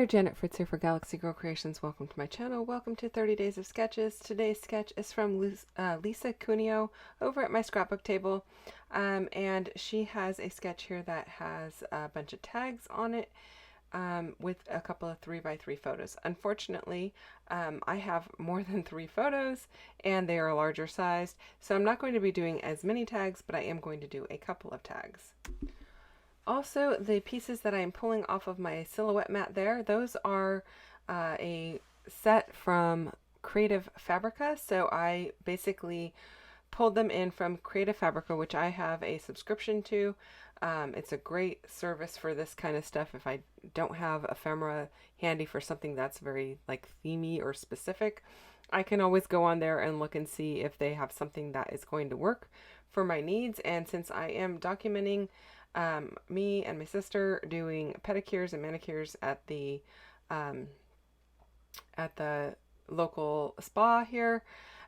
there, Janet Fritz here for Galaxy Girl Creations. Welcome to my channel. Welcome to 30 Days of Sketches. Today's sketch is from Lisa Cuneo over at my scrapbook table. And she has a sketch here that has a bunch of tags on it with a couple of 3x3 photos. Unfortunately, I have more than 3 photos and they are larger sized. So I'm not going to be doing as many tags, but I am going to do a couple of tags. Also, the pieces that I'm pulling off of my silhouette mat there, those are a set from Creative Fabrica. So I basically pulled them in from Creative Fabrica, which I have a subscription to. It's a great service for this kind of stuff. If I don't have ephemera handy for something that's very like themey or specific, I can always go on there and look and see if they have something that is going to work for my needs. And since I am documenting me and my sister doing pedicures and manicures at the local spa here,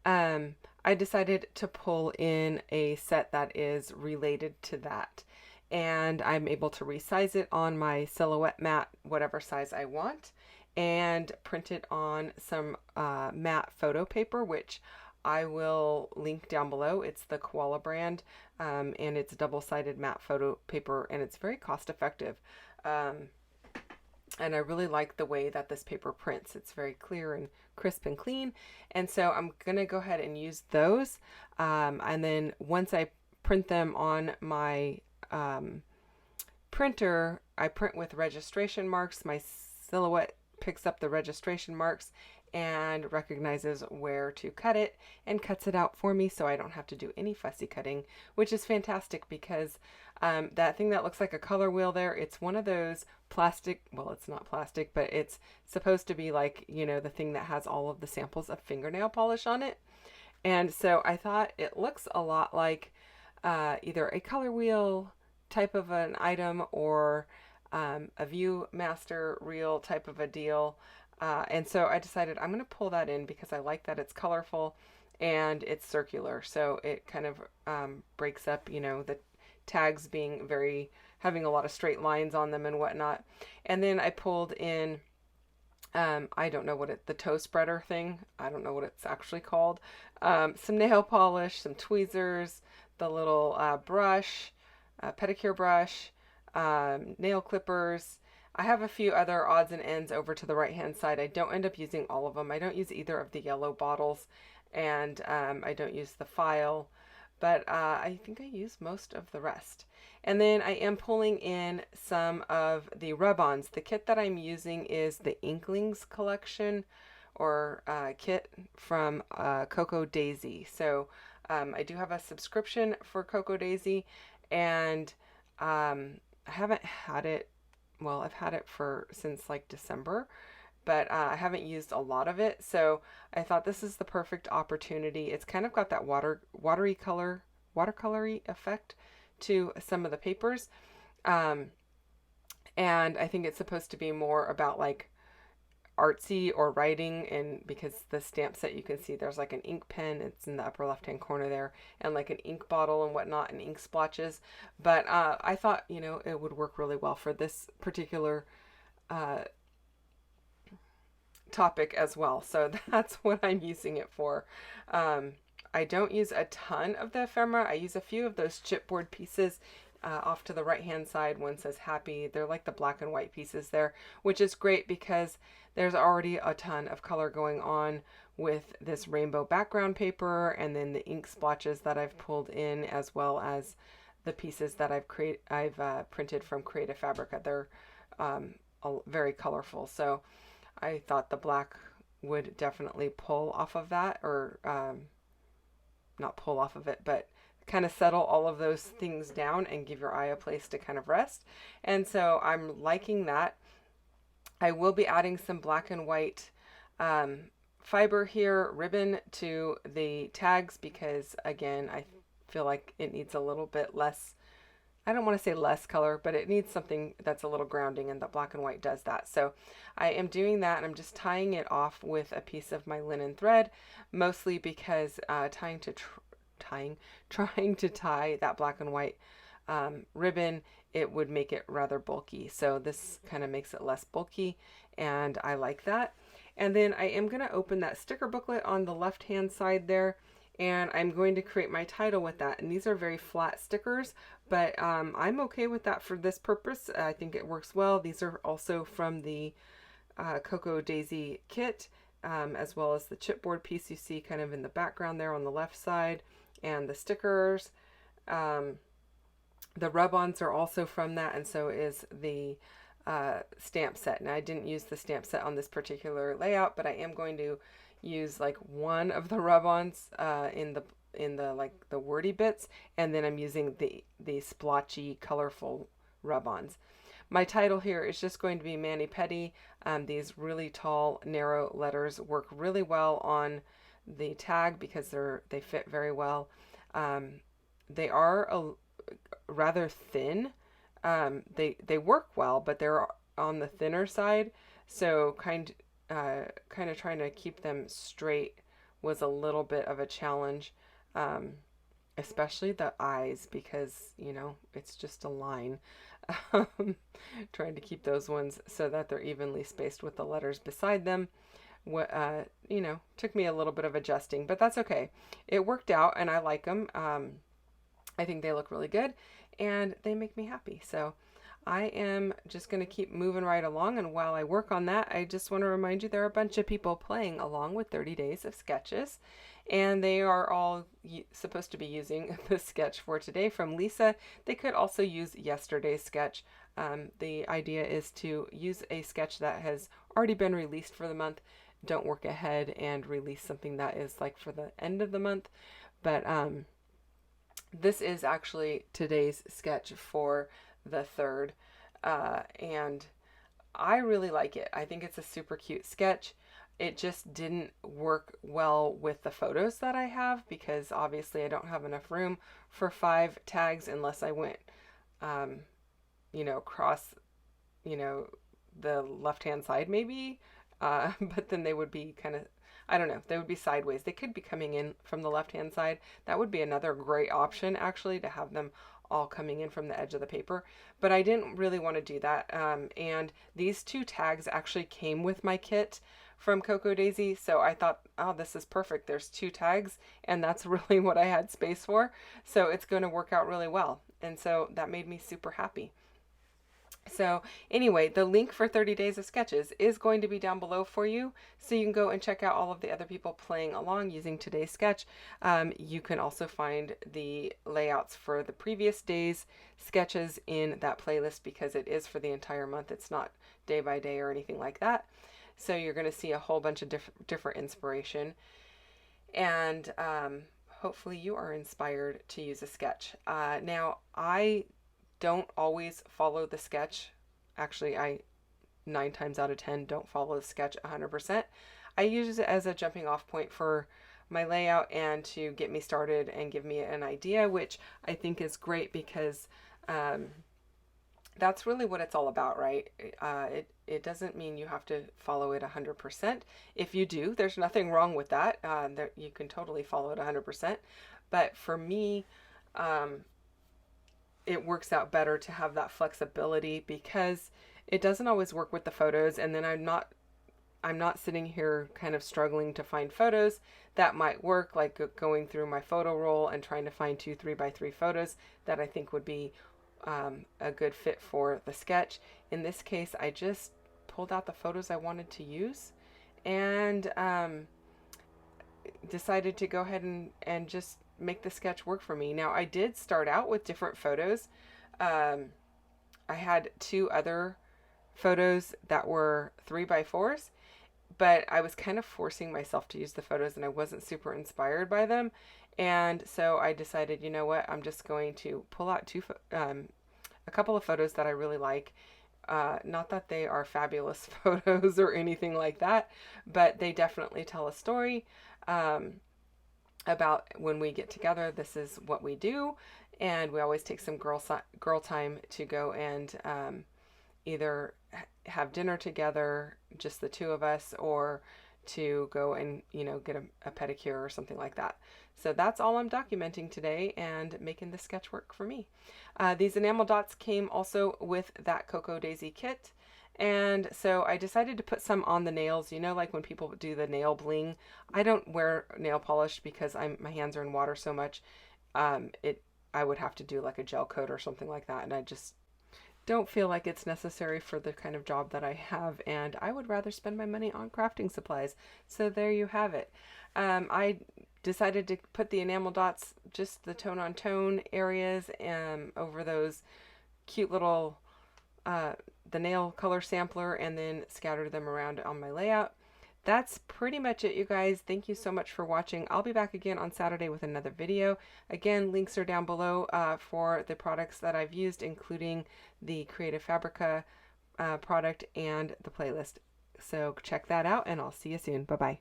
I decided to pull in a set that is related to that. And I'm able to resize it on my silhouette mat, whatever size I want, and print it on some matte photo paper, which I will link down below. It's the Koala brand, and it's double-sided matte photo paper, and it's very cost-effective. And I really like the way that this paper prints. It's very clear and crisp and clean. And so I'm going to go ahead and use those. And then once I print them on my printer, I print with registration marks. My silhouette picks up the registration marks and recognizes where to cut it and cuts it out for me, so I don't have to do any fussy cutting, which is fantastic because that thing that looks like a color wheel there, it's one of those plastic, well, it's not plastic, but it's supposed to be like, you know, the thing that has all of the samples of fingernail polish on it. And so I thought it looks a lot like either a color wheel type of an item or a Viewmaster reel type of a deal. And so I decided I'm going to pull that in because I like that it's colorful and it's circular. So it kind of breaks up, you know, the tags being having a lot of straight lines on them and whatnot. And then I pulled in, I don't know what the toe spreader thing, I don't know what it's actually called, some nail polish, some tweezers, the little brush, pedicure brush, nail clippers. I have a few other odds and ends over to the right hand side. I don't end up using all of them. I don't use either of the yellow bottles, and I don't use the file, but I think I use most of the rest. And then I am pulling in some of the rub-ons. The kit that I'm using is the Inklings collection or kit from Cocoa Daisy. So I do have a subscription for Cocoa Daisy, and I haven't had it. Well, I've had it since like December, but I haven't used a lot of it. So I thought this is the perfect opportunity. It's kind of got that watercolory effect to some of the papers. And I think it's supposed to be more about like artsy or writing, and because the stamp set, you can see there's like an ink pen, it's in the upper left hand corner there, and like an ink bottle and whatnot and ink splotches. But I thought, you know, it would work really well for this particular topic as well, so that's what I'm using it for. I don't use a ton of the ephemera. I use a few of those chipboard pieces. Off to the right hand side, one says happy. They're like the black and white pieces there, which is great because there's already a ton of color going on with this rainbow background paper, and then the ink splotches that I've pulled in, as well as the pieces that I've printed from Creative Fabrica. They're very colorful, so I thought the black would definitely pull off of that, or not pull off of it, but kind of settle all of those things down and give your eye a place to kind of rest. And so I'm liking that. I will be adding some black and white fiber here, ribbon, to the tags because, again, I feel like it needs a little bit less, I don't want to say less color, but it needs something that's a little grounding, and the black and white does that. So I am doing that, and I'm just tying it off with a piece of my linen thread, mostly because trying to tie that black and white ribbon, it would make it rather bulky. So this kind of makes it less bulky, and I like that. And then I am going to open that sticker booklet on the left hand side there, and I'm going to create my title with that. And these are very flat stickers, but I'm okay with that for this purpose. I think it works well. These are also from the Cocoa Daisy kit, as well as the chipboard piece you see kind of in the background there on the left side, and the stickers. The rub-ons are also from that, and so is the stamp set. Now I didn't use the stamp set on this particular layout, but I am going to use like one of the rub-ons in the like the wordy bits, and then I'm using the splotchy, colorful rub-ons. My title here is just going to be Mani Pedi. These really tall, narrow letters work really well on the tag because they fit very well. They are rather thin. They work well, but they're on the thinner side. So kind of trying to keep them straight was a little bit of a challenge, especially the eyes, because it's just a line. Trying to keep those ones so that they're evenly spaced with the letters beside them. Took me a little bit of adjusting, but that's okay. It worked out, and I like them. I think they look really good, and they make me happy. So I am just going to keep moving right along, and while I work on that, I just want to remind you there are a bunch of people playing along with 30 Days of Sketches, and they are all supposed to be using the sketch for today from Lisa. They could also use yesterday's sketch. The idea is to use a sketch that has already been released for the month. Don't work ahead and release something that is like for the end of the month. But this is actually today's sketch for the 3rd, and I really like it. I think it's a super cute sketch. It just didn't work well with the photos that I have, because obviously I don't have enough room for 5 tags unless I went, across, the left-hand side maybe, but then they would be kind of, I don't know, they would be sideways. They could be coming in from the left-hand side. That would be another great option, actually, to have them all coming in from the edge of the paper, but I didn't really want to do that. And these 2 tags actually came with my kit from Cocoa Daisy, so I thought, oh, this is perfect. There's 2 tags, and that's really what I had space for, so it's going to work out really well, and so that made me super happy. So anyway, the link for 30 Days of Sketches is going to be down below for you, so you can go and check out all of the other people playing along using today's sketch. You can also find the layouts for the previous day's sketches in that playlist, because it is for the entire month. It's not day by day or anything like that. So you're going to see a whole bunch of different inspiration, and hopefully you are inspired to use a sketch. Now, I don't always follow the sketch. Actually, I 9 times out of 10 don't follow the sketch 100%. I use it as a jumping off point for my layout and to get me started and give me an idea, which I think is great, because that's really what it's all about, right? It doesn't mean you have to follow it 100%. If you do, there's nothing wrong with that. You can totally follow it 100%. But for me, it works out better to have that flexibility, because it doesn't always work with the photos, and then I'm not sitting here kind of struggling to find photos that might work, like going through my photo roll and trying to find 2 3x3 photos that I think would be a good fit for the sketch. In this case, I just pulled out the photos I wanted to use, and decided to go ahead and just make the sketch work for me. Now, I did start out with different photos. I had 2 other photos that were 3x4s, but I was kind of forcing myself to use the photos, and I wasn't super inspired by them. And so I decided, you know what, I'm just going to pull out a couple of photos that I really like. Not that they are fabulous photos or anything like that, but they definitely tell a story about when we get together, this is what we do. And we always take some girl time to go and either have dinner together, just the 2 of us, or to go and, get a pedicure or something like that. So that's all I'm documenting today and making the sketch work for me. These enamel dots came also with that Cocoa Daisy kit, And so I decided to put some on the nails, you know, like when people do the nail bling. I don't wear nail polish because my hands are in water so much. It I would have to do like a gel coat or something like that, and I just don't feel like it's necessary for the kind of job that I have, and I would rather spend my money on crafting supplies. So there you have it. I decided to put the enamel dots, just the tone on tone areas, over those cute little the nail color sampler, and then scatter them around on my layout. That's pretty much it, you guys. Thank you so much for watching. I'll be back again on Saturday with another video. Again, links are down below for the products that I've used, including the Creative Fabrica product and the playlist. So check that out, and I'll see you soon. Bye-bye.